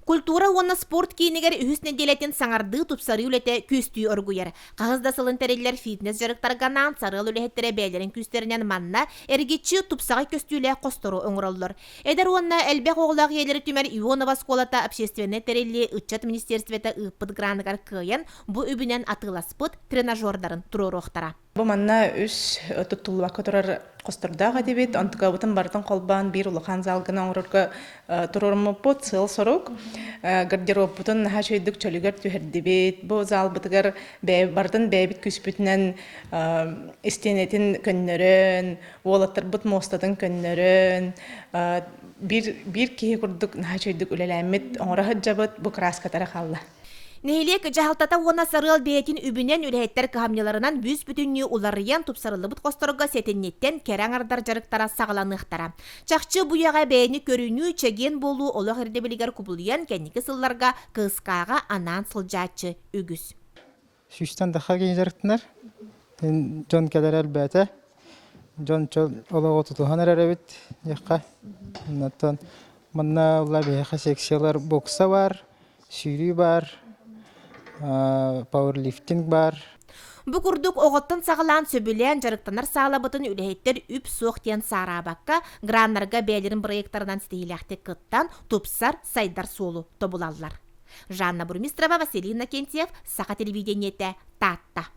Культура онна спорт кейінігер үхіс неделетін саңарды тупсары үлете күстүй оргуяр. Қағызда сылын тәрелер фитнес жарықтарганан сарыл үлехеттері бәйлерін күстерінен манна әргетші тупсаға көстүйлі қостору оңыралылар. Эдер онна әлбәқ оғылақ елері түмер Ионова сколата общественный тәрелі үтчат министерствета ұппыт гранығар күйен бұ үбінен атыласпыт тренажердарын тұру оқтара. Бу манна үс туттулуа которар костурдага дебит, антыга бутын бартын колбан бир улахан залгына оңрорга турормупут сыл сорук, гардероб бутын хачойдук чөлүгөр түһер дебит. Бу зал бутыгар бартын бэбит күспүтүнөн истенетин көннөрөн, олаттар бут мостатын көннөрөн, бир кии курдук хачойдук үлеләмит оңраһы жабыт бу краскатара халла. Нехилек жахалтата уона сарыл бейтин үбінен үләйттер кахамнеларынан бүз бүтінні уларыян тупсарылы бұт қосторға сетеннеттен кераңардар жарықтара сағаланықтара. Чақчы бұяға бәйіні көріні чеген болу олық әрдебілігер күбілген кәнекі сылларға қысқаға анан сылжатчы үгіз. Шүштен даққа кейін жарықтынар. Жон кәдер әлбәті. Жон чол олығы тұтуған әрәбет яққа. Мұнна олар бейіқі секциялар бокса бар, сүйрі бар, пауэрлифтинг бар. Бұ күрдік оғыттын сағылан сөбілен жарықтанар сағылабытын үләйттер үп соқтен сарабаққа граннарға бәлерін проекттарынан стейләқті қыттан тупсар сайдар солу тобылалылар. Жанна Бурмистрова, Василий Иннокентьев, Саха телевидениеті, Татта.